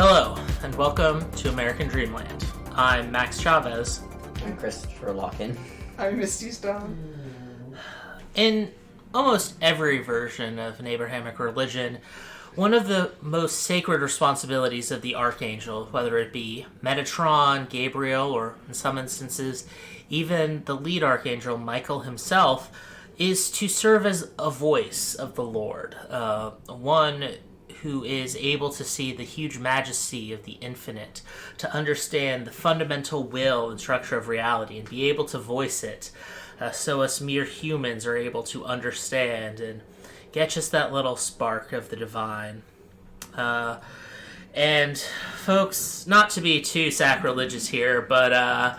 Hello, and welcome to American Dreamland. I'm Max Chavez. I'm Christopher Locken. I'm Misty Stone. In almost every version of an Abrahamic religion, one of the most sacred responsibilities of the Archangel, whether it be Metatron, Gabriel, or in some instances, even the lead Archangel, Michael himself, is to serve as a voice of the Lord, one who is able to see the huge majesty of the infinite, to understand the fundamental will and structure of reality, and be able to voice it, so us mere humans are able to understand and get just that little spark of the divine. And folks, not to be too sacrilegious here, but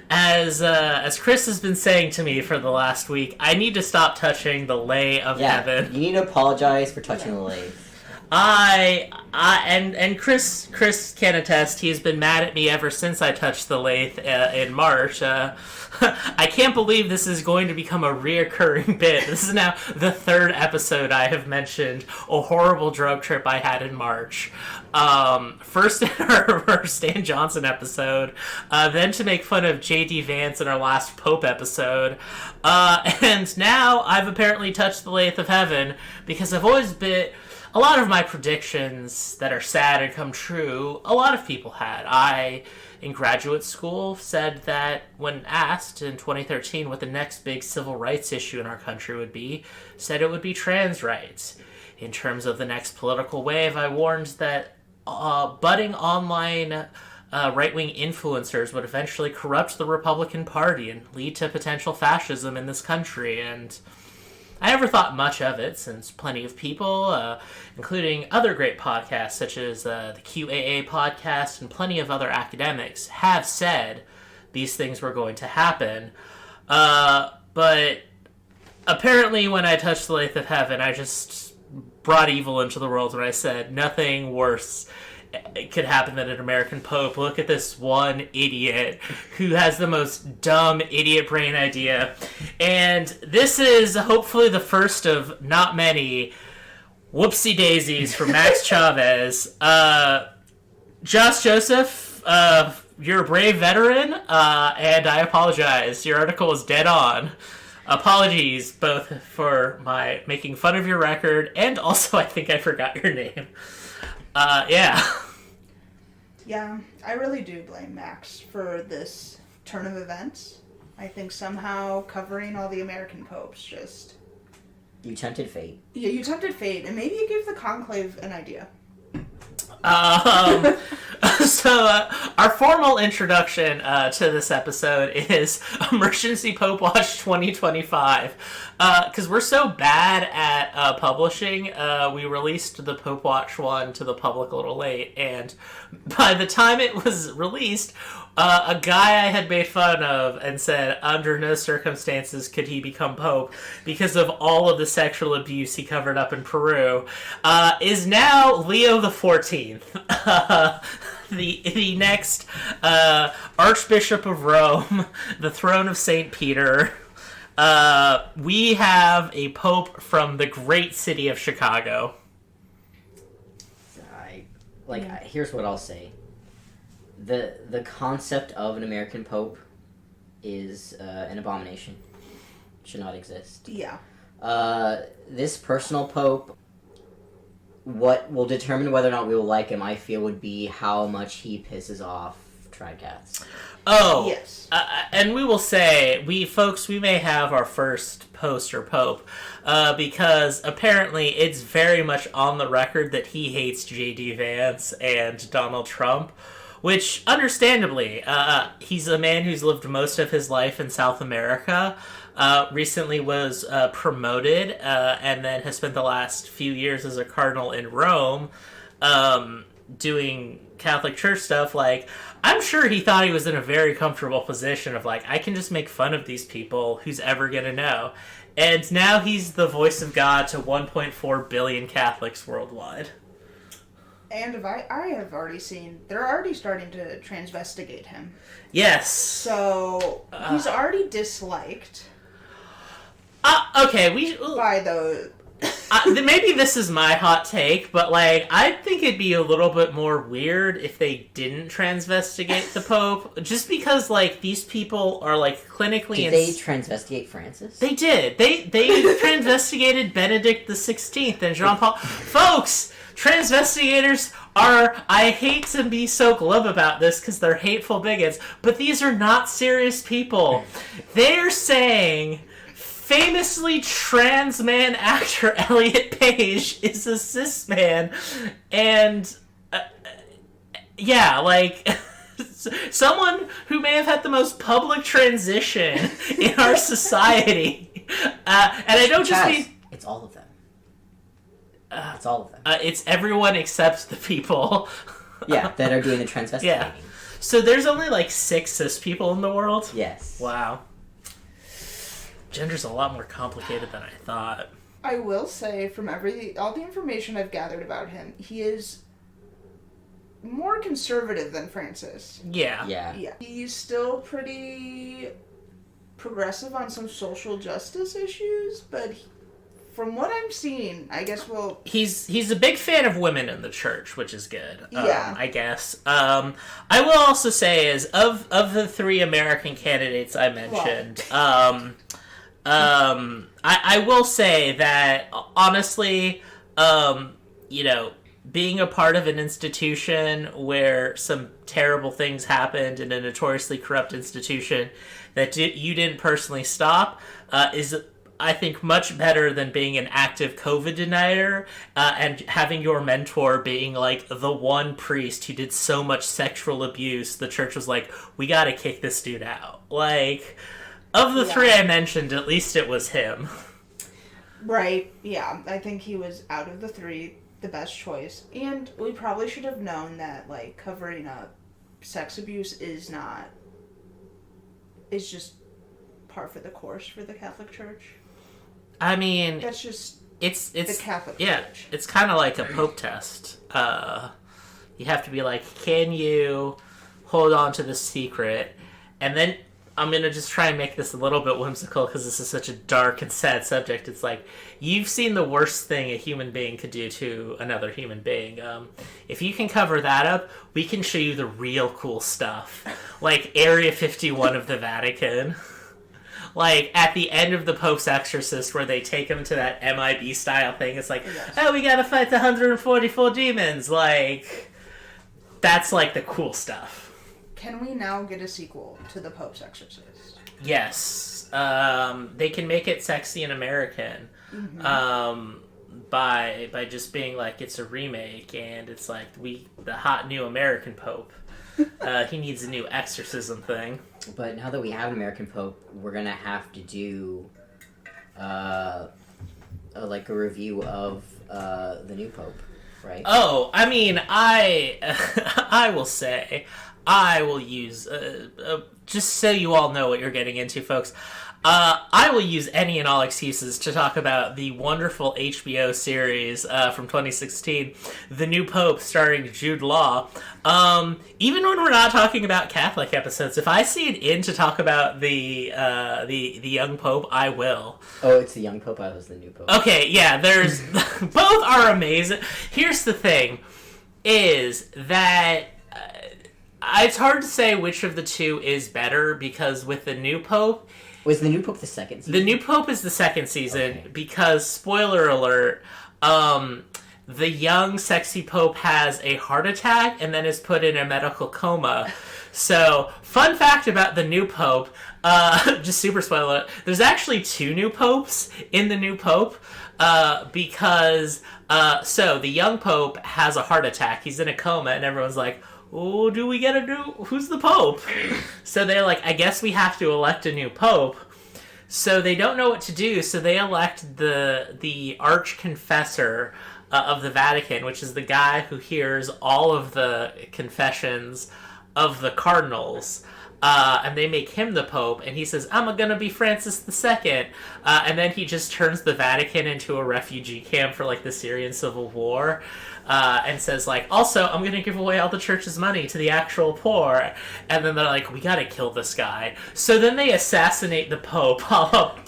as Chris has been saying to me for the last week, I need to stop touching the lay of heaven. You need to apologize for touching the lay. And Chris can attest, he's been mad at me ever since I touched the lathe in March. I can't believe this is going to become a reoccurring bit. This is now the third episode I have mentioned a horrible drug trip I had in March. First in our Stan Johnson episode, then to make fun of J.D. Vance in our last Pope episode, and now I've apparently touched the lathe of heaven because I've always been... A lot of my predictions that are sad and come true, a lot of people had. I, in graduate school, said that when asked in 2013 what the next big civil rights issue in our country would be, said it would be trans rights. In terms of the next political wave, I warned that budding online right-wing influencers would eventually corrupt the Republican Party and lead to potential fascism in this country, and I never thought much of it, since plenty of people, including other great podcasts such as the QAA podcast and plenty of other academics, have said these things were going to happen. But apparently when I touched the lathe of heaven, I just brought evil into the world when I said nothing worse could happen than an American Pope. Look at this one idiot who has the most dumb idiot brain idea. And this is hopefully the first of not many whoopsie daisies for Max Chavez. Josh Joseph, you're a brave veteran, and I apologize. Your article is dead on. Apologies both for my making fun of your record, and also I think I forgot your name. Yeah. Yeah, I really do blame Max for this turn of events. I think somehow covering all the American popes just... You tempted fate. Yeah, you tempted fate, and maybe you gave the conclave an idea. So our formal introduction to this episode is Emergency Popewatch 2025. Because we're so bad at publishing, we released the Popewatch one to the public a little late, and by the time it was released, a guy I had made fun of and said under no circumstances could he become Pope because of all of the sexual abuse he covered up in Peru, is now Leo the 14th. The next Archbishop of Rome, the throne of St. Peter. We have a Pope from the great city of Chicago. Here's what I'll say. The concept of an American Pope is an abomination. Should not exist. Yeah. This personal Pope, what will determine whether or not we will like him, I feel, would be how much he pisses off Trad Caths. Oh, yes. And we will say, we may have our first poster Pope, because apparently it's very much on the record that he hates J.D. Vance and Donald Trump, which, understandably, he's a man who's lived most of his life in South America, recently was promoted, and then has spent the last few years as a cardinal in Rome, doing Catholic Church stuff. Like, I'm sure he thought he was in a very comfortable position of, like, I can just make fun of these people, who's ever gonna know? And now he's the voice of God to 1.4 billion Catholics worldwide. And I have already seen, they're already starting to transvestigate him. Yes. So, he's already disliked. Okay, by the Maybe this is my hot take, but like I think it'd be a little bit more weird if they didn't transvestigate the Pope, just because like these people are like clinically. Did they transvestigate Francis? They did. They transvestigated Benedict the 16th and Jean Paul. Folks, transvestigators are. I hate to be so glib about this because they're hateful bigots, but these are not serious people. They're saying. Famously trans man actor Elliot Page is a cis man, and yeah, like someone who may have had the most public transition in our society. And I don't just mean it's all of them. It's all of them. It's everyone except the people. Yeah, that are doing the transvestigating. Yeah. So there's only like 6 cis people in the world. Yes. Wow. Gender's a lot more complicated than I thought. I will say, from all the information I've gathered about him, he is more conservative than Francis. Yeah. Yeah. He's still pretty progressive on some social justice issues, but from what I'm seeing, I guess he's a big fan of women in the church, which is good. Yeah. I guess. I will also say is of the 3 American candidates I mentioned, I will say that, honestly, being a part of an institution where some terrible things happened in a notoriously corrupt institution that you didn't personally stop is, I think, much better than being an active COVID denier and having your mentor being, like, the one priest who did so much sexual abuse, the church was like, we gotta kick this dude out. Like... Of the 3 I mentioned, at least it was him. Right, yeah. I think he was, out of the 3, the best choice. And we probably should have known that, like, covering up sex abuse is just par for the course for the Catholic Church. I mean... That's just it's the Catholic Church. It's kind of like a Pope test. You have to be like, can you hold on to the secret? And then... I'm going to just try and make this a little bit whimsical because this is such a dark and sad subject. It's like, you've seen the worst thing a human being could do to another human being. If you can cover that up, we can show you the real cool stuff. Like Area 51 of the Vatican. Like, at the end of the Pope's Exorcist, where they take him to that MIB style thing, it's like, oh, we gotta fight the 144 demons. Like, that's like the cool stuff. Can we now get a sequel to The Pope's Exorcist? Yes. They can make it sexy and American by just being like, it's a remake, and it's like the hot new American Pope. He needs a new exorcism thing. But now that we have an American Pope, we're going to have to do a review of the new Pope, right? Oh, I mean, I will say... I will use, just so you all know what you're getting into, folks, I will use any and all excuses to talk about the wonderful HBO series from 2016, The New Pope, starring Jude Law. Even when we're not talking about Catholic episodes, if I see an in to talk about the young Pope, I will. Oh, it's the young Pope. I was the new Pope. Okay, yeah, there's... both are amazing. Here's the thing, is that... it's hard to say which of the 2 is better, because with the new Pope... Was the new Pope the 2nd season? The new Pope is the 2nd season, because, spoiler alert, the young, sexy Pope has a heart attack and then is put in a medical coma. So, fun fact about the new Pope, just super spoiler alert, there's actually 2 new Popes in the new Pope, because, so, the young Pope has a heart attack, he's in a coma, and everyone's like... oh, who's the Pope? So they're like, I guess we have to elect a new Pope. So they don't know what to do, so they elect the arch-confessor of the Vatican, which is the guy who hears all of the confessions of the cardinals. and they make him the Pope, and he says, I'm gonna be Francis II, and then he just turns the Vatican into a refugee camp for, like, the Syrian Civil War, and says, like, also, I'm gonna give away all the church's money to the actual poor, and then they're like, we gotta kill this guy. So then they assassinate the Pope,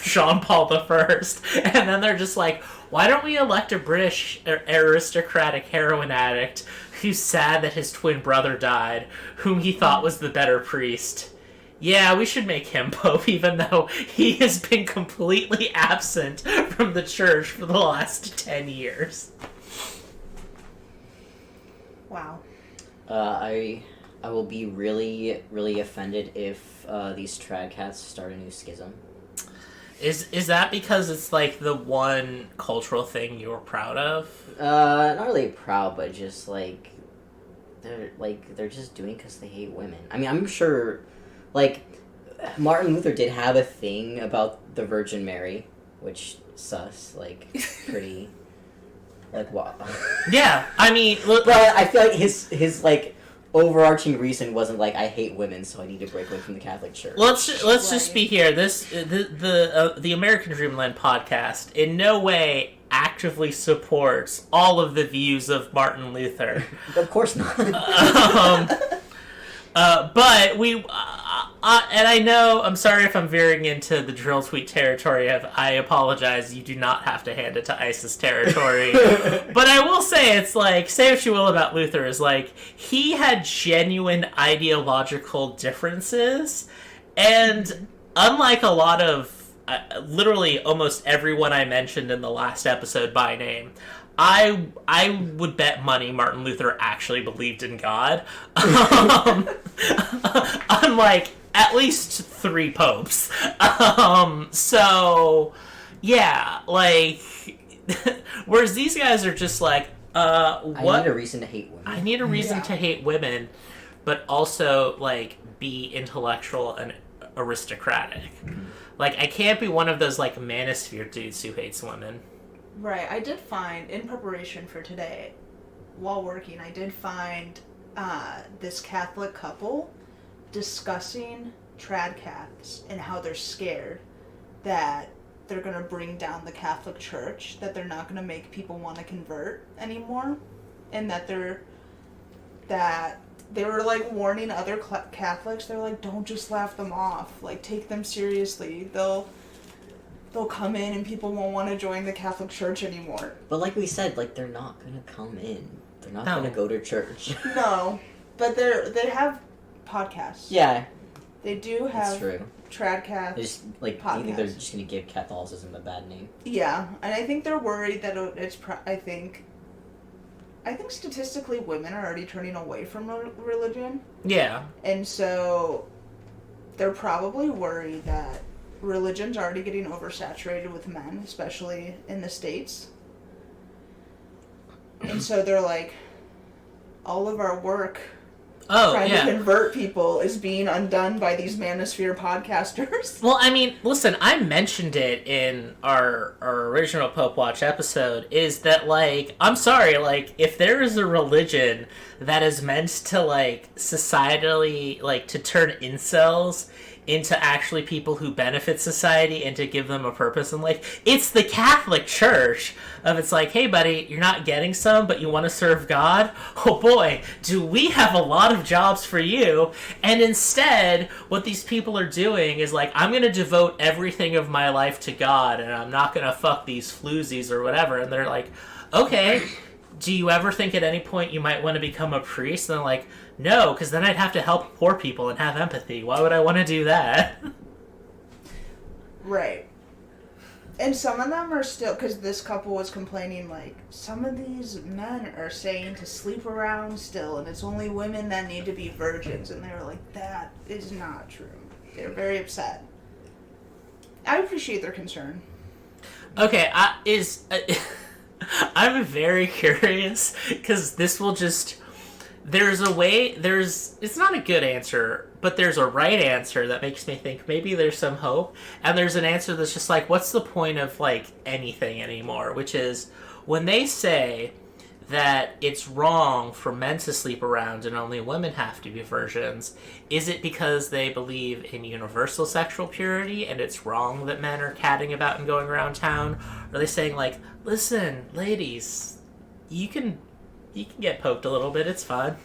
Jean Paul I, and then they're just like, why don't we elect a British aristocratic heroin addict who's sad that his twin brother died, whom he thought was the better priest? Yeah, we should make him Pope, even though he has been completely absent from the church for the last 10 years. Wow. I will be really, really offended if these Trad Caths start a new schism. Is that because it's, like, the one cultural thing you're proud of? Not really proud, but just, like, they're just doing because they hate women. I mean, I'm sure, like, Martin Luther did have a thing about the Virgin Mary, which sus, like, pretty, like, wow. Yeah, I mean... But I feel like his like, overarching reason wasn't like, I hate women, so I need to break away from the Catholic Church. Let's just be here. The American Dreamland podcast in no way actively supports all of the views of Martin Luther. Of course not. But we, and I know, I'm sorry if I'm veering into the drill tweet territory. I apologize. You do not have to hand it to ISIS territory. But I will say, it's like, say what you will about Luther, is like, he had genuine ideological differences, and unlike a lot of, literally almost everyone I mentioned in the last episode by name, I would bet money Martin Luther actually believed in God. Unlike at least 3 popes. So, yeah, like, whereas these guys are just like, what? I need a reason to hate women. I need a reason to hate women, but also, like, be intellectual and aristocratic. Like, I can't be one of those, like, manosphere dudes who hates women. Right, I did find, in preparation for today, while working, I did find this Catholic couple discussing Trad Caths and how they're scared that they're going to bring down the Catholic Church, that they're not going to make people want to convert anymore, and that they were, like, warning other Catholics. They're like, don't just laugh them off. Like, take them seriously. They'll come in and people won't want to join the Catholic Church anymore. But like we said, like, they're not going to come in. They're not going to go to church. No, but they have podcasts. Yeah. They do have That's true. Trad Cath. They just, like, podcasts. you think they're just going to give Catholicism a bad name? Yeah, and I think they're worried that it's... I think statistically women are already turning away from religion. Yeah. And so they're probably worried that religion's already getting oversaturated with men, especially in the States. And so they're like, all of our work trying to convert people is being undone by these manosphere podcasters. Well, I mean, listen, I mentioned it in our original Popewatch episode, is that, like, I'm sorry, like, if there is a religion that is meant to, like, societally, like, to turn incels into actually people who benefit society and to give them a purpose in life, it's the Catholic Church. It's like, hey buddy, you're not getting some, but you want to serve God? Oh boy, do we have a lot of jobs for you. And instead, what these people are doing is like, I'm going to devote everything of my life to God, and I'm not going to fuck these floozies or whatever. And they're like, okay, do you ever think at any point you might want to become a priest? And they're like, no, because then I'd have to help poor people and have empathy. Why would I want to do that? Right. And some of them are still, because this couple was complaining, like, some of these men are saying to sleep around still, and it's only women that need to be virgins. And they were like, that is not true. They're very upset. I appreciate their concern. Okay, I'm very curious, because this will just... it's not a good answer, but there's a right answer that makes me think maybe there's some hope, and there's an answer that's just like, what's the point of, like, anything anymore? Which is, when they say that it's wrong for men to sleep around and only women have to be virgins? Is it because they believe in universal sexual purity and it's wrong that men are catting about and going around town? Or are they saying, like, listen, ladies, you can get poked a little bit, it's fine?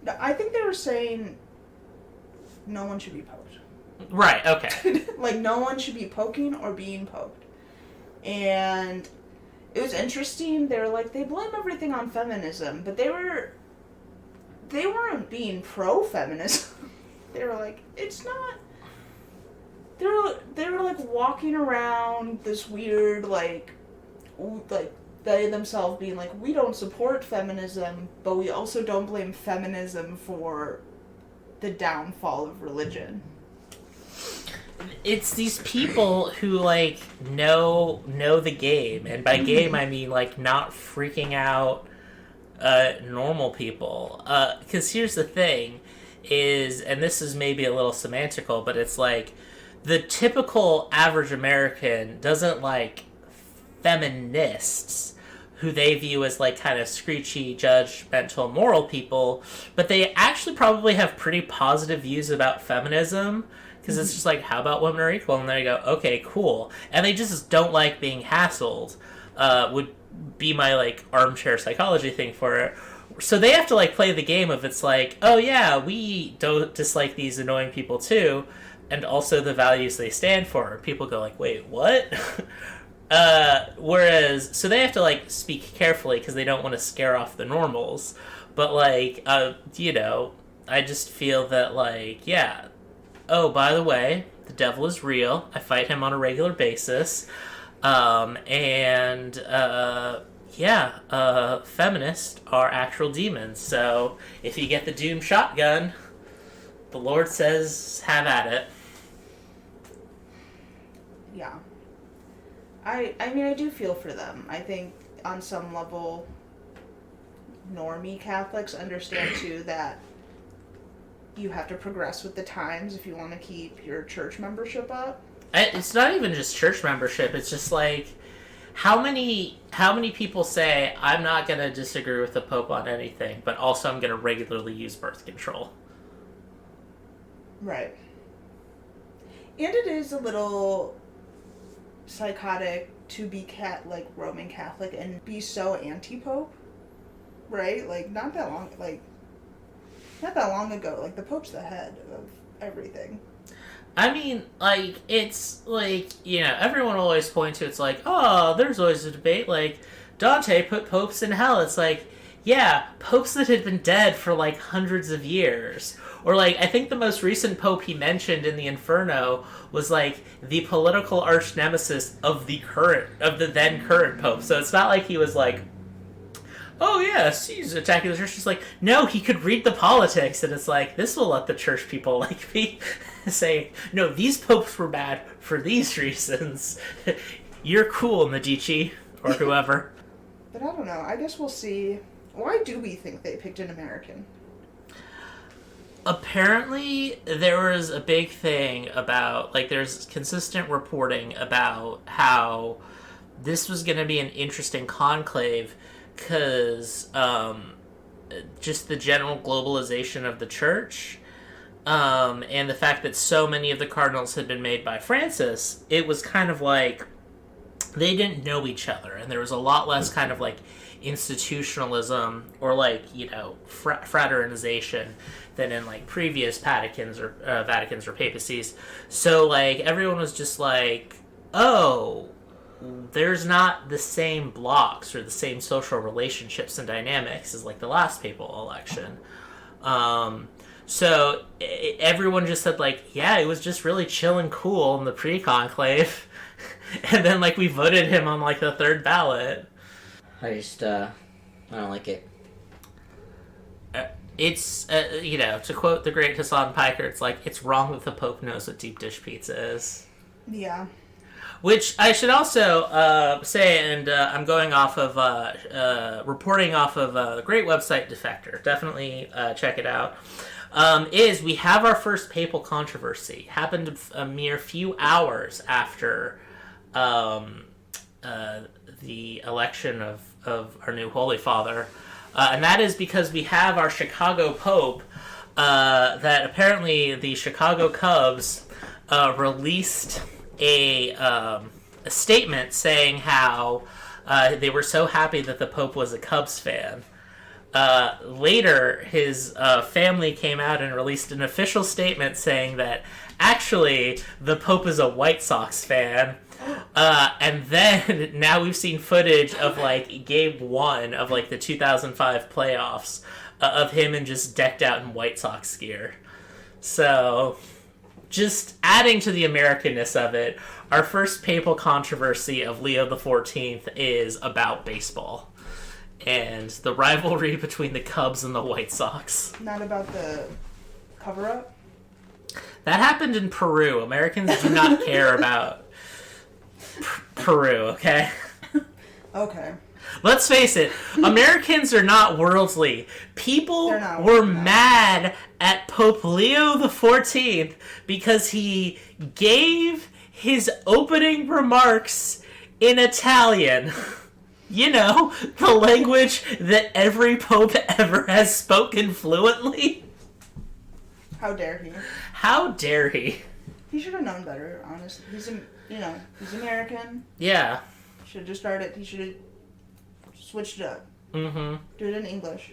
No, I think they were saying no one should be poked. Right, okay. Like, no one should be poking or being poked. And it was interesting. They were like, they blame everything on feminism, but they weren't being pro-feminism. They were like, it's not. They were like walking around this weird, like they themselves being like, we don't support feminism, but we also don't blame feminism for the downfall of religion. It's these people who, like, know the game, and by game I mean, like, not freaking out normal people. Because here's the thing, is, and this is maybe a little semantical, but it's like, the typical average American doesn't like feminists, who they view as, like, kind of screechy, judgmental, moral people, but they actually probably have pretty positive views about feminism. Because it's just like, how about women are equal? And they go, okay, cool. And they just don't like being hassled, would be my, like, armchair psychology thing for it. So they have to, like, play the game of, it's like, oh yeah, we don't dislike these annoying people too, and also the values they stand for. People go like, wait, what? Whereas, so they have to, like, speak carefully because they don't want to scare off the normals. But, like, you know, I just feel that, like, yeah, oh, by the way, the devil is real. I fight him on a regular basis. Feminists are actual demons. So if you get the Doom shotgun, the Lord says, have at it. Yeah. I mean, I do feel for them. I think on some level, normie Catholics understand too that you have to progress with the times if you want to keep your church membership up. It's not even just church membership. It's just like, how many people say, I'm not going to disagree with the Pope on anything, but also I'm going to regularly use birth control? Right. And it is a little psychotic to be Roman Catholic and be so anti-Pope, right? Like, not that long ago, like, the Pope's the head of everything. I mean, like, it's, like, you know, everyone always points to, it's like, oh, there's always a debate, like, Dante put popes in hell. It's like, yeah, popes that had been dead for, like, hundreds of years. Or, like, I think the most recent pope he mentioned in the Inferno was, like, the political arch nemesis of the then current pope. So it's not like he was, like, oh yes, he's attacking the church. It's like, no, he could read the politics, and it's like, this will let the church people, like, be saying, no, these popes were bad for these reasons. You're cool, Medici, or whoever. But I don't know, I guess we'll see. Why do we think they picked an American? Apparently, there was a big thing about, like, there's consistent reporting about how this was going to be an interesting conclave, because just the general globalization of the church, and the fact that so many of the cardinals had been made by Francis, it was kind of like they didn't know each other, and there was a lot less kind of like institutionalism or, like, you know, fraternization than in, like, previous Vaticans or papacies. So, like, everyone was just like, oh, there's not the same blocks or the same social relationships and dynamics as, like, the last papal election. So everyone just said, like, yeah, it was just really chill and cool in the pre-conclave. And then, like, we voted him on, like, the third ballot. I don't like it. It's, you know, to quote the great Hassan Piker, it's like, it's wrong that the Pope knows what deep dish pizza is. Yeah. Which I should also say, and I'm going off of, reporting off of the great website Defector. Definitely check it out. Is we have our first papal controversy. Happened a mere few hours after the election of our new Holy Father, and that is because we have our Chicago Pope. That apparently the Chicago Cubs released a statement saying how they were so happy that the Pope was a Cubs fan. Later, his family came out and released an official statement saying that actually the Pope is a White Sox fan. And then now we've seen footage of like Game 1 of like the 2005 playoffs of him and just decked out in White Sox gear. So, just adding to the Americanness of it, our first papal controversy of Leo XIV is about baseball and the rivalry between the Cubs and the White Sox. Not about the cover-up? That happened in Peru. Americans do not care about Peru, okay? Okay. Let's face it, Americans are not worldly. People were mad at Pope Leo XIV because he gave his opening remarks in Italian. You know, the language that every pope ever has spoken fluently. How dare he? How dare he? He should have known better, honestly. He's American. Yeah. He should have just started, he should have switched it up. Mm-hmm. Do it in English.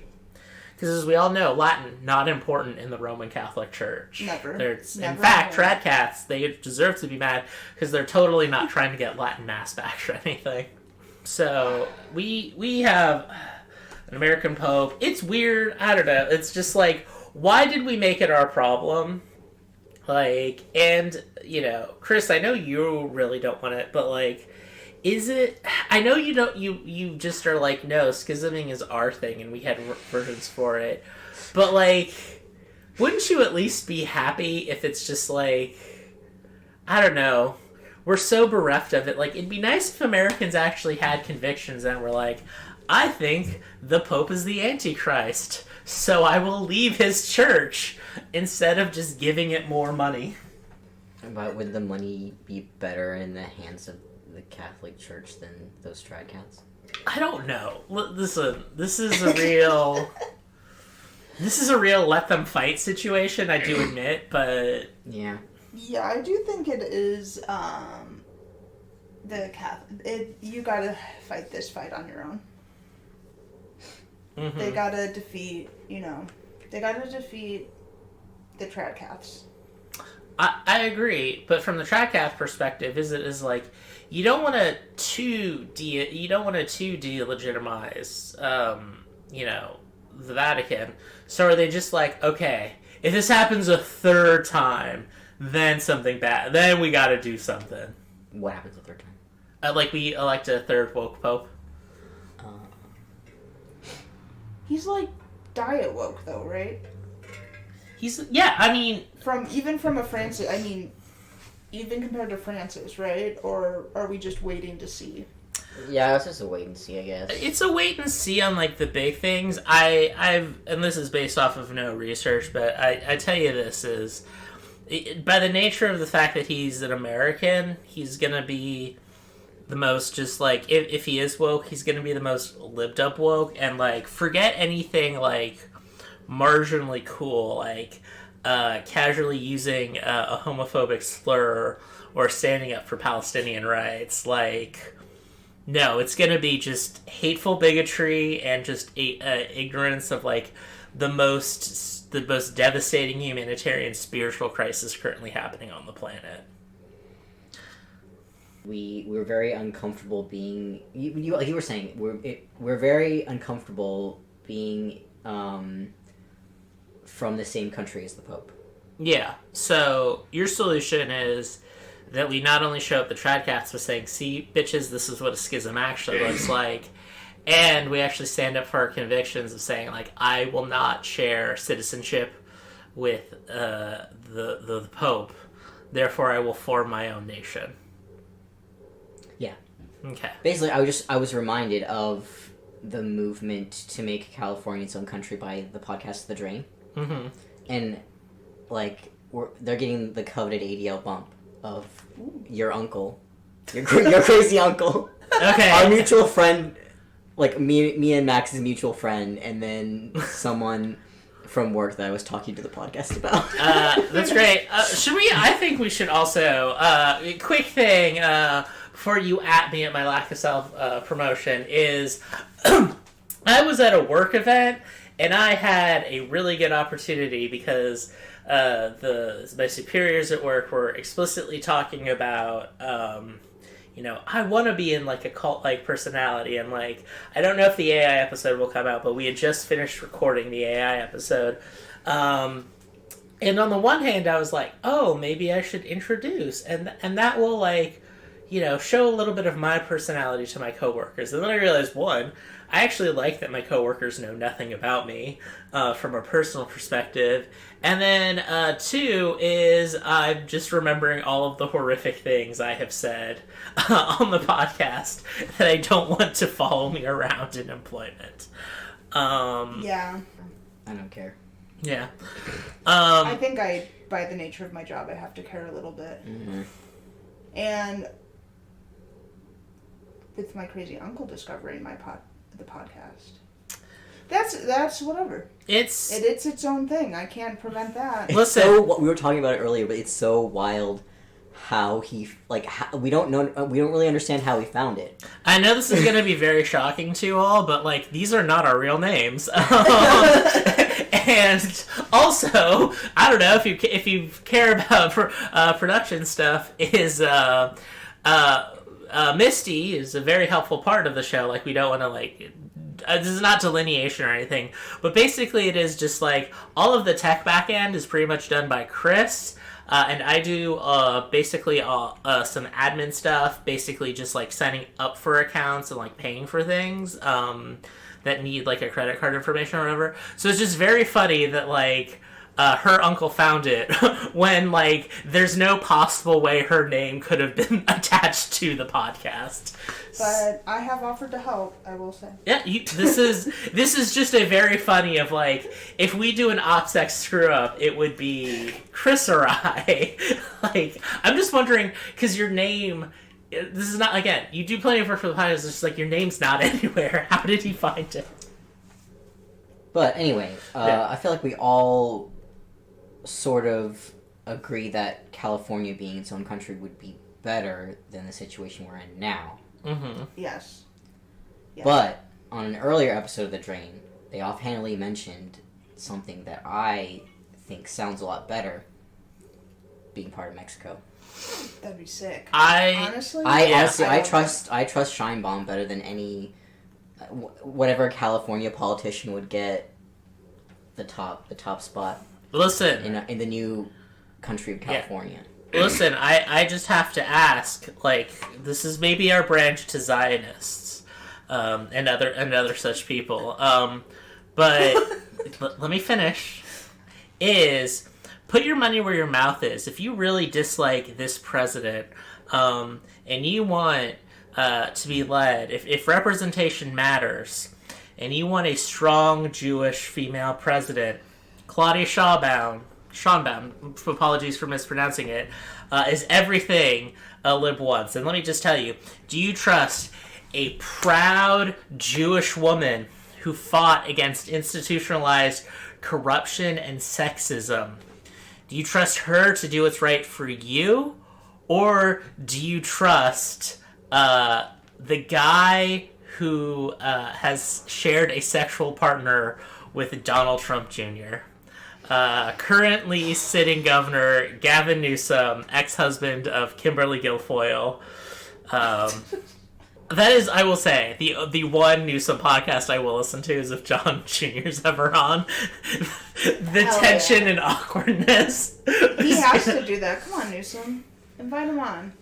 Because as we all know, Latin, not important in the Roman Catholic Church. Never. In fact, Trad Caths, they deserve to be mad because they're totally not trying to get Latin Mass back or anything. So, we have an American Pope. It's weird. I don't know. It's just like, why did we make it our problem? Like, and, you know, Chris, I know you really don't want it, but like, is it... I know you don't... You just are like, no, schisming is our thing, and we had versions for it. But, like, wouldn't you at least be happy if it's just, like... I don't know. We're so bereft of it. Like, it'd be nice if Americans actually had convictions and were like, I think the Pope is the Antichrist, so I will leave his church, instead of just giving it more money. But would the money be better in the hands of the Catholic Church than those Trad Caths? I don't know. Listen, this is a real... this is a real let them fight situation, I do admit, but... Yeah. Yeah, I do think it is, the Catholic... You gotta fight this fight on your own. Mm-hmm. They gotta defeat, they gotta defeat the Trad Caths. I agree, but from the Trad Cath perspective, is like you don't want to delegitimize, the Vatican. So are they just like, okay, if this happens a third time, then something bad, then we got to do something. What happens a third time? Like we elect a third woke pope. He's like diet woke though, right? Even compared to Francis, right? Or are we just waiting to see? Yeah, it's just a wait and see, I guess. It's a wait and see on like the big things. And this is based off of no research, but I tell you this is, by the nature of the fact that he's an American, he's gonna be the most just like, if he is woke, he's gonna be the most libbed up woke, and like forget anything like marginally cool, like casually using a homophobic slur or standing up for Palestinian rights. Like, no, it's gonna be just hateful bigotry and just ignorance of like the most devastating humanitarian spiritual crisis currently happening on the planet. We're very uncomfortable being... You were saying, we're very uncomfortable being from the same country as the Pope. Yeah, so your solution is that we not only show up the Trad Caths with saying, see, bitches, this is what a schism actually looks like, and we actually stand up for our convictions of saying, like, I will not share citizenship with the Pope, therefore I will form my own nation. Yeah. Okay. Basically, I was reminded of the movement to make California its own country by the podcast The Drain. Mm-hmm. And, like, they're getting the coveted ADL bump of your uncle. Your crazy uncle. Okay. Our mutual friend, like me and Max's mutual friend, and then someone from work that I was talking to the podcast about. That's great. Should we? I think we should also. Quick thing before you at me at my lack of self promotion is, I was at a work event and I had a really good opportunity because my superiors at work were explicitly talking about. I want to be in like a cult-like personality, and like I don't know if the AI episode will come out, but we had just finished recording the AI episode, and on the one hand, I was like, oh, maybe I should introduce, and that will like, show a little bit of my personality to my coworkers, and then I realized one, I actually like that my coworkers know nothing about me from a personal perspective. And then two is I'm just remembering all of the horrific things I have said on the podcast that I don't want to follow me around in employment. Yeah. I don't care. Yeah. I think by the nature of my job, I have to care a little bit. Mm-hmm. And with my crazy uncle discovering the podcast, that's whatever. It's its own thing. I can't prevent that. Listen, we were talking about it earlier, but it's so wild how he we don't really understand how he found it. I know this is going to be very shocking to you all, but like these are not our real names. And also, I don't know if you care about production stuff. Is Misty is a very helpful part of the show. Like we don't want to like. This is not delineation or anything, but basically it is just like all of the tech back end is pretty much done by Chris, and I do basically some admin stuff, basically just like signing up for accounts and like paying for things that need like a credit card information or whatever. So it's just very funny that like her uncle found it when like there's no possible way her name could have been attached to the podcast. But I have offered to help, I will say. Yeah, this is just a very funny of like if we do an OPSEC screw up, it would be Chris or I. Like I'm just wondering because your name. This is not again. You do plenty of work for the podcast. It's just like your name's not anywhere. How did he find it? But anyway, I feel like we all sort of agree that California being its own country would be better than the situation we're in now. Mm-hmm. Yes. But on an earlier episode of The Drain, they offhandedly mentioned something that I think sounds a lot better, being part of Mexico. That'd be sick. Honestly, I trust Shine Bomb better than any whatever California politician would get the top spot. Listen, in the new country of California. Yeah. Listen, I just have to ask. Like, this is maybe our branch to Zionists, and other such people. But let me finish. Is put your money where your mouth is. If you really dislike this president, and you want to be led, if representation matters, and you want a strong Jewish female president, Claudia Schaubaum, apologies for mispronouncing it, is everything a lib wants. And let me just tell you, do you trust a proud Jewish woman who fought against institutionalized corruption and sexism? Do you trust her to do what's right for you? Or do you trust the guy who has shared a sexual partner with Donald Trump Jr.? Currently sitting governor Gavin Newsom, ex-husband of Kimberly Guilfoyle. That is, I will say, the one Newsom podcast I will listen to is if John Jr.'s ever on. The Hell tension yeah. and awkwardness. He has to do that. Come on, Newsom. Invite him on.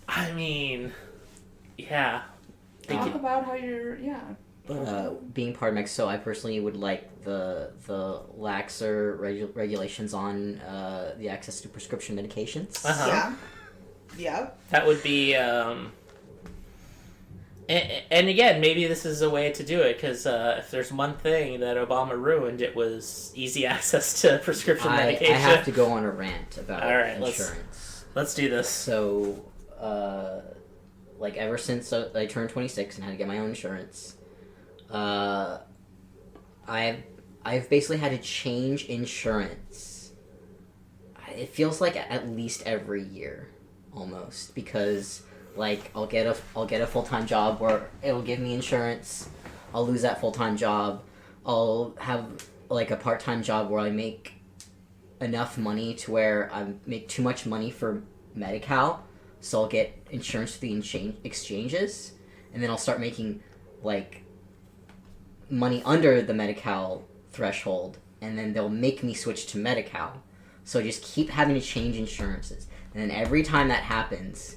I mean, yeah. Talk about how you're, Being part of Mexico, I personally would like the laxer regulations on the access to prescription medications. Uh-huh. Yeah. That would be, and again, maybe this is a way to do it, because if there's one thing that Obama ruined, it was easy access to prescription medication. I have to go on a rant about insurance. Let's do this. So, ever since I turned 26 and had to get my own insurance, I've basically had to change insurance. It feels like at least every year, almost, because like I'll get a full-time job where it'll give me insurance. I'll lose that full-time job. I'll have like a part-time job where I make enough money to where I make too much money for Medi-Cal, so I'll get insurance for the exchanges, and then I'll start making like money under the Medi-Cal threshold, and then they'll make me switch to Medi-Cal. So I just keep having to change insurances, and then every time that happens,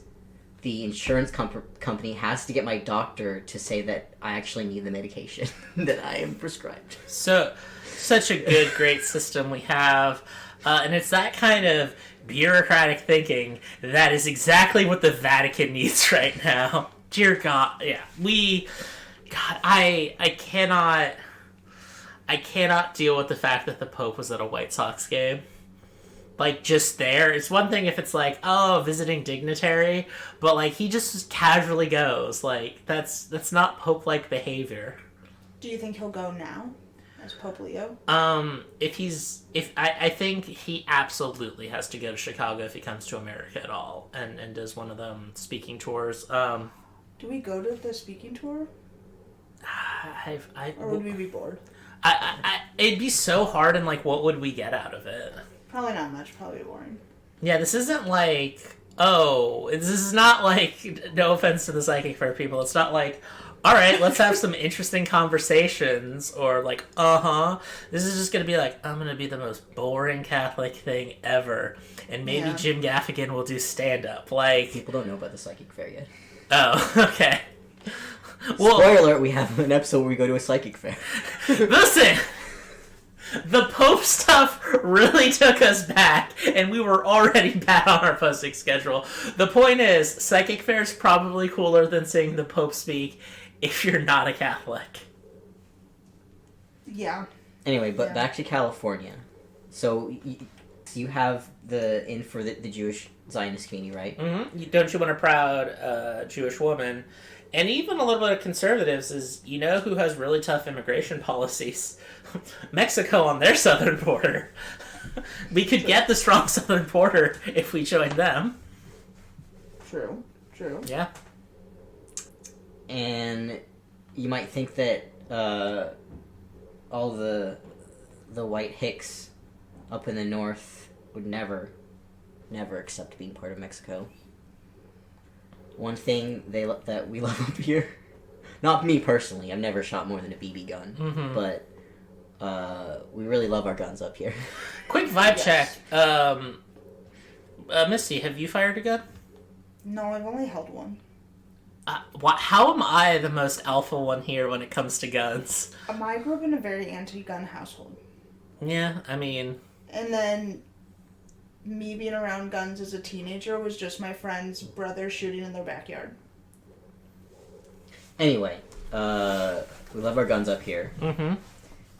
the insurance company has to get my doctor to say that I actually need the medication that I am prescribed. So, such a good, great system we have. And it's that kind of bureaucratic thinking that is exactly what the Vatican needs right now. Dear God, yeah. God, I cannot deal with the fact that the Pope was at a White Sox game. Like, just there. It's one thing if it's like, oh, visiting dignitary, but like, he just casually goes. Like, that's not Pope-like behavior. Do you think he'll go now? As Pope Leo? I think he absolutely has to go to Chicago if he comes to America at all, and does one of them speaking tours. Do we go to the speaking tour? Or would we be bored? It'd be so hard, and like, what would we get out of it? Probably not much. Probably boring. Yeah, this isn't like, this is not like, no offense to the psychic fair people, it's not like, all right, let's have some interesting conversations, or like, This is just going to be like, I'm going to be the most boring Catholic thing ever, and maybe Jim Gaffigan will do stand-up. Like, people don't know about the psychic fair yet. Oh, okay. Well, spoiler alert, we have an episode where we go to a psychic fair. Listen! The Pope stuff really took us back, and we were already bad on our posting schedule. The point is, psychic fair is probably cooler than seeing the Pope speak if you're not a Catholic. Yeah. Anyway, but back to California. So, you have the in for the Jewish Zionist community, right? Mm-hmm. Don't you want a proud Jewish woman? And even a little bit of conservatives is, you know who has really tough immigration policies? Mexico on their southern border. We could get the strong southern border if we joined them. True. Yeah. And you might think that all the white hicks up in the north would never accept being part of Mexico. One thing that we love up here, not me personally, I've never shot more than a BB gun, but we really love our guns up here. Quick vibe check. Misty, have you fired a gun? No, I've only held one. How am I the most alpha one here when it comes to guns? I grew up in a very anti-gun household. Yeah, I mean... And then me being around guns as a teenager was just my friend's brother shooting in their backyard. Anyway, we love our guns up here. Mm-hmm.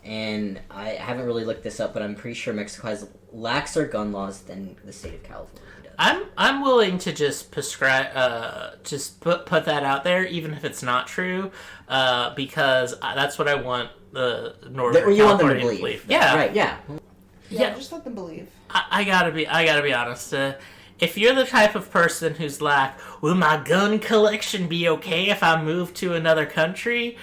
And I haven't really looked this up, but I'm pretty sure Mexico has laxer gun laws than the state of California does. I'm willing to just prescribe, just put that out there, even if it's not true, because that's what I want the Northern California to believe. Yeah, right. Yeah. Yeah, just let them believe. I gotta be honest. If you're the type of person who's like, will my gun collection be okay if I move to another country?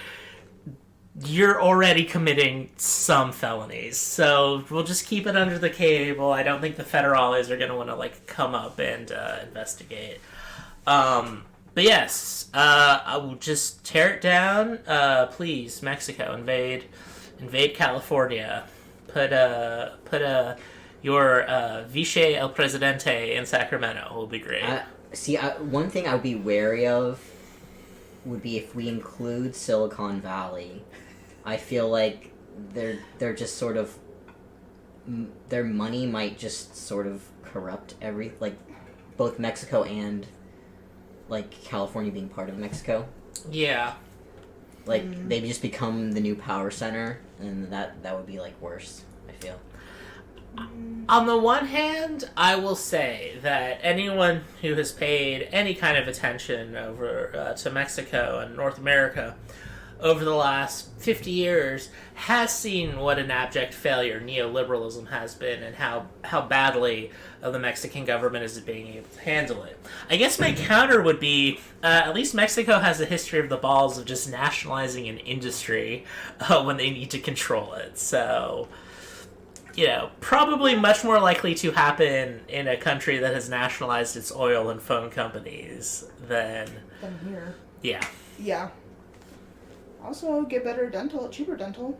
You're already committing some felonies. So we'll just keep it under the cable. I don't think the federales are going to want to like come up and investigate. But yes, I will just tear it down. Please, Mexico, invade California. Put your Vice El Presidente in Sacramento. Will be great. One thing I would be wary of would be if we include Silicon Valley. I feel like they're just sort of, their money might just sort of corrupt both Mexico and like California being part of Mexico. Yeah. They just become the new power center, and that would be like worse, I feel. On the one hand, I will say that anyone who has paid any kind of attention over to Mexico and North America over the last 50 years has seen what an abject failure neoliberalism has been and how badly the Mexican government is being able to handle it. I guess my counter would be, at least Mexico has a history of the balls of just nationalizing an industry when they need to control it. So, probably much more likely to happen in a country that has nationalized its oil and phone companies than here. Yeah. Yeah. Also, get better dental, cheaper dental.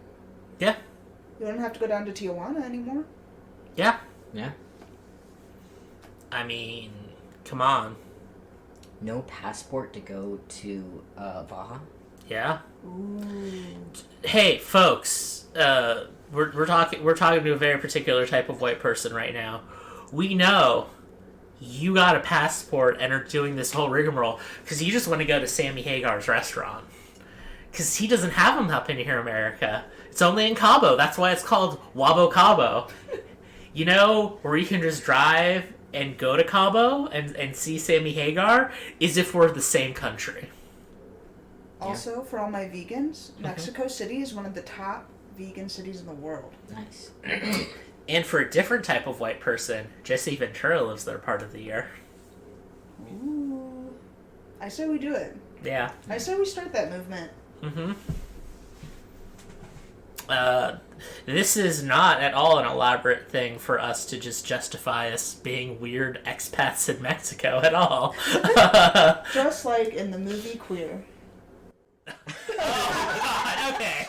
Yeah. You don't have to go down to Tijuana anymore. Yeah. Yeah. I mean, come on. No passport to go to Baja? Yeah. Ooh. Hey, folks. We're talking to a very particular type of white person right now. We know you got a passport and are doing this whole rigmarole because you just want to go to Sammy Hagar's restaurant. Because he doesn't have them up in here in America. It's only in Cabo. That's why it's called Wabo Cabo. Where you can just drive and go to Cabo and see Sammy Hagar is if we're the same country. Also, for all my vegans, Mexico City is one of the top vegan cities in the world. Nice. And for a different type of white person, Jesse Ventura lives there part of the year. Ooh. I say we do it. Yeah. I say we start that movement. Mm-hmm. This is not at all an elaborate thing for us to just justify us being weird expats in Mexico at all. Just like in the movie Queer. Oh, God, okay.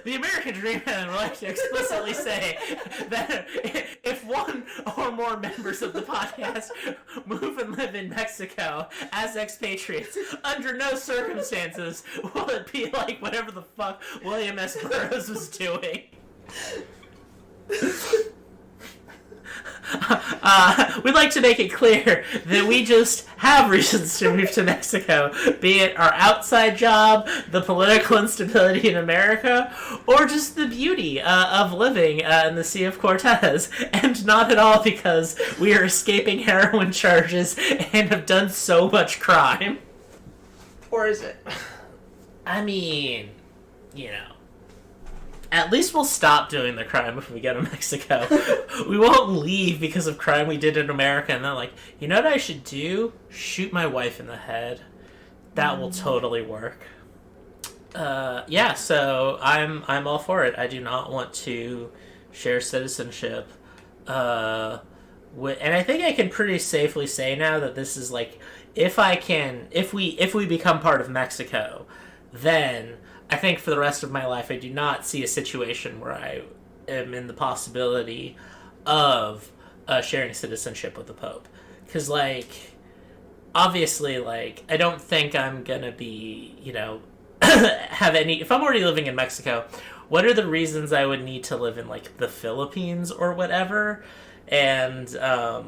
The American Dream would like to explicitly say that if one or more members of the podcast move and live in Mexico as expatriates, under no circumstances will it be like whatever the fuck William S. Burroughs was doing. We'd like to make it clear that we just have reasons to move to Mexico, be it our outside job, the political instability in America, or just the beauty of living in the Sea of Cortez, and not at all because we are escaping heroin charges and have done so much crime. Or is it? I mean, at least we'll stop doing the crime if we go to Mexico. We won't leave because of crime we did in America, and then you know what I should do? Shoot my wife in the head. That will totally work. So I'm all for it. I do not want to share citizenship. And I think I can pretty safely say now that this is if we become part of Mexico, then I think for the rest of my life, I do not see a situation where I am in the possibility of sharing citizenship with the Pope. Because, obviously, I don't think I'm going to be, have any... If I'm already living in Mexico, what are the reasons I would need to live in, the Philippines or whatever? And I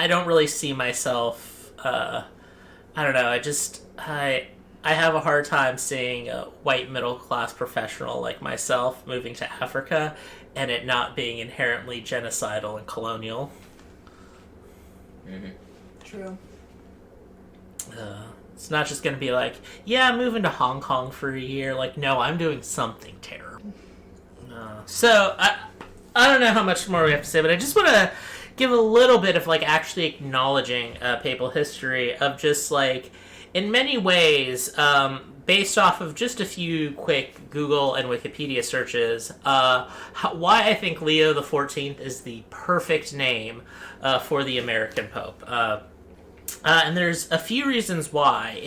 don't really see myself... I don't know, I have a hard time seeing a white middle-class professional like myself moving to Africa and it not being inherently genocidal and colonial. Mm-hmm. True. It's not just going to be I'm moving to Hong Kong for a year. No, I'm doing something terrible. So, I don't know how much more we have to say, but I just want to give a little bit of, actually acknowledging papal history of just, in many ways, based off of just a few quick Google and Wikipedia searches, why I think Leo XIV is the perfect name for the American Pope. And there's a few reasons why.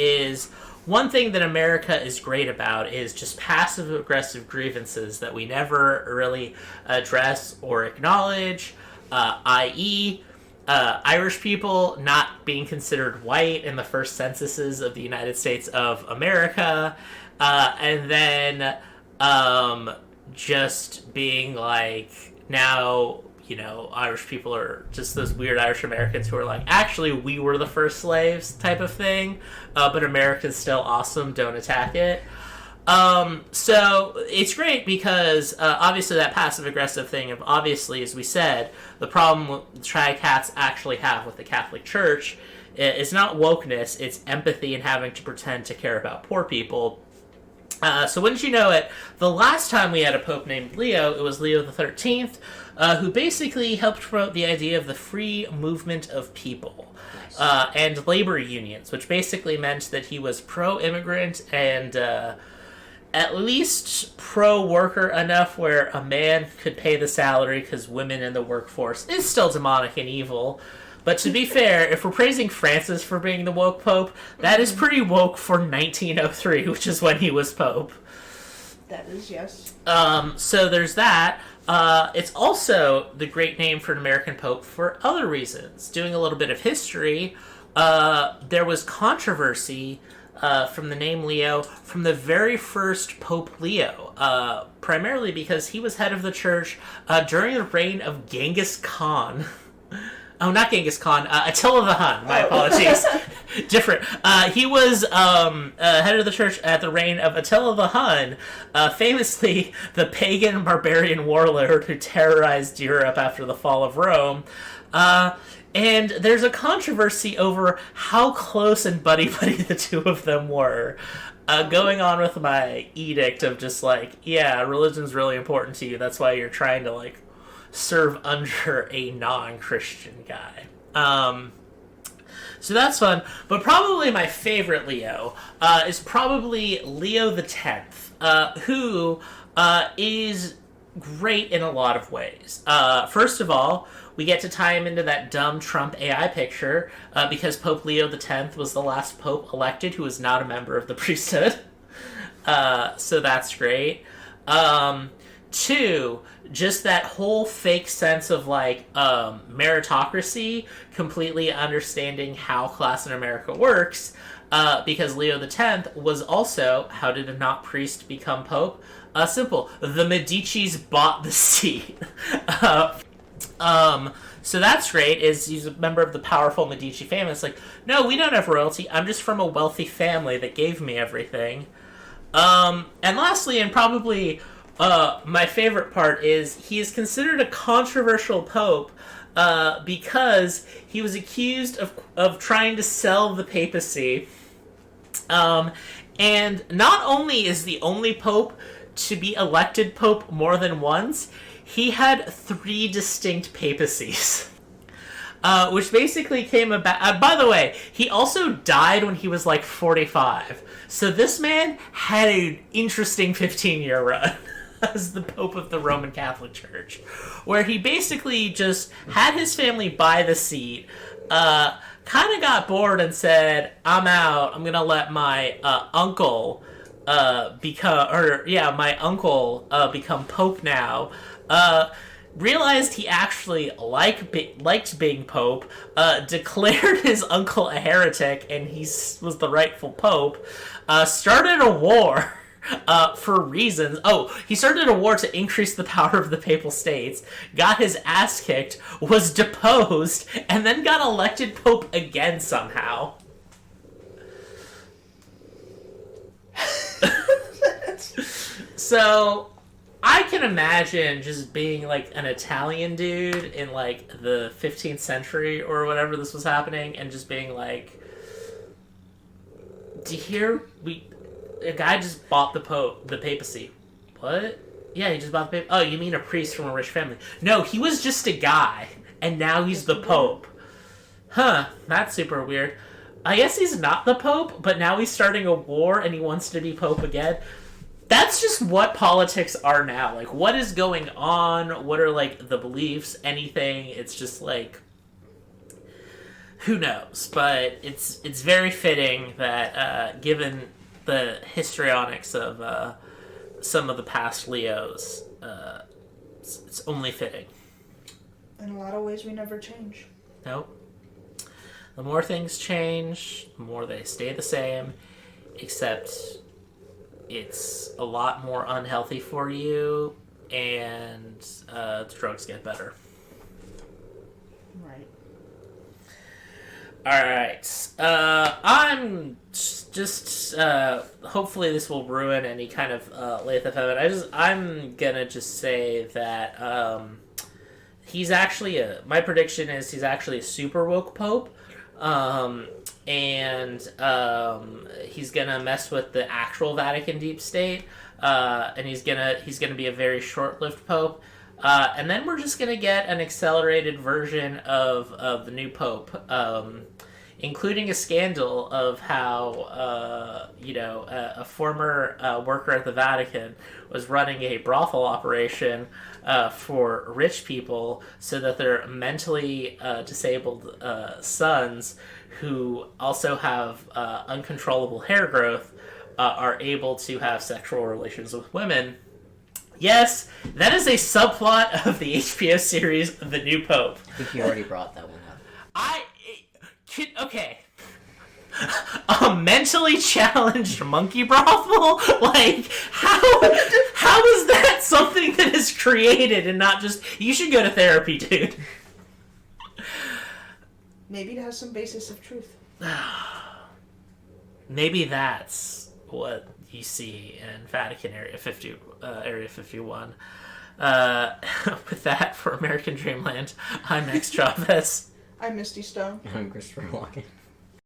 One thing that America is great about is just passive-aggressive grievances that we never really address or acknowledge, i.e., Irish people not being considered white in the first censuses of the United States of America, and then just being now, Irish people are just those weird Irish Americans who are actually, we were the first slaves type of thing, but America's still awesome, don't attack it. So it's great because obviously that passive-aggressive thing of, obviously, as we said, the problem the Trad Caths actually have with the Catholic Church It's not wokeness, it's empathy and having to pretend to care about poor people. So wouldn't you know it, the last time we had a pope named Leo, it was Leo the 13th, who basically helped promote the idea of the free movement of people. Nice. And labor unions, which basically meant that he was pro-immigrant and at least pro-worker enough where a man could pay the salary because women in the workforce is still demonic and evil. But to be fair, if we're praising Francis for being the woke pope, that is pretty woke for 1903, which is when he was pope. That is, yes. So there's that. It's also the great name for an American pope for other reasons. Doing a little bit of history, there was controversy from the name Leo from the very first Pope Leo, primarily because he was head of the church during the reign of Genghis Khan. Oh, not Genghis Khan. Attila the Hun. My apologies. Different. He was head of the church at the reign of Attila the Hun, famously the pagan barbarian warlord who terrorized Europe after the fall of Rome. And there's a controversy over how close and buddy-buddy the two of them were. Going on with my edict of just like, yeah, religion's really important to you. That's why you're trying to, like, serve under a non-Christian guy. So that's fun. But probably my favorite Leo is probably Leo the 10th, who is great in a lot of ways. First of all, we get to tie him into that dumb Trump AI picture because Pope Leo the 10th was the last pope elected who was not a member of the priesthood. So that's great. Two, just that whole fake sense of, like, meritocracy, completely understanding how class in America works, because Leo the 10th was also, how did a not priest become pope? Simple. The Medicis bought the seat. So that's great, is he's a member of the powerful Medici family. It's like, no, we don't have royalty. I'm just from a wealthy family that gave me everything. And lastly, and probably my favorite part, is he is considered a controversial pope because he was accused of trying to sell the papacy. And not only is the only pope to be elected pope more than once, he had 3 distinct papacies. Which basically came about... by the way, he also died when he was like 45. So this man had an interesting 15-year run as the Pope of the Roman Catholic Church, where he basically just had his family buy the seat, kind of got bored and said, I'm out, I'm gonna let my uncle become Pope now. Realized he actually liked being Pope, declared his uncle a heretic, and he was the rightful Pope, started a war for reasons. Oh, he started a war to increase the power of the Papal States, got his ass kicked, was deposed, and then got elected Pope again somehow. So... I can imagine just being, like, an Italian dude in, like, the 15th century or whatever this was happening, and just being like, do you hear? A guy just bought the papacy. What? Yeah, he just bought the papacy. Oh, you mean a priest from a rich family? No, he was just a guy, and now he's the pope. Huh, that's super weird. I guess he's not the pope, but now he's starting a war, and he wants to be pope again. That's just what politics are now. Like, what is going on? What are, like, the beliefs? Anything? It's just, like, who knows? But it's very fitting that, given the histrionics of some of the past Leos, it's only fitting. In a lot of ways, we never change. Nope. The more things change, the more they stay the same, except... it's a lot more unhealthy for you, and the drugs get better. Right. Alright. I'm just... hopefully this will ruin any kind of lathe of heaven. I'm gonna just say that he's actually my prediction is he's actually a super woke pope. He's gonna mess with the actual Vatican deep state, and he's gonna be a very short-lived pope. And then we're just gonna get an accelerated version of the new pope, including a scandal of how a former worker at the Vatican was running a brothel operation for rich people so that their mentally disabled sons, who also have uncontrollable hair growth, are able to have sexual relations with women. Yes, that is a subplot of the HBO series The New Pope. I think you already brought that one up. Okay. A mentally challenged monkey brothel? Like, how is that something that is created and not just, you should go to therapy, dude? Maybe it has some basis of truth. Maybe that's what you see in Vatican Area 51. With that, for American Dreamland, I'm Max Chavez. I'm Misty Stone. I'm Christopher Walken.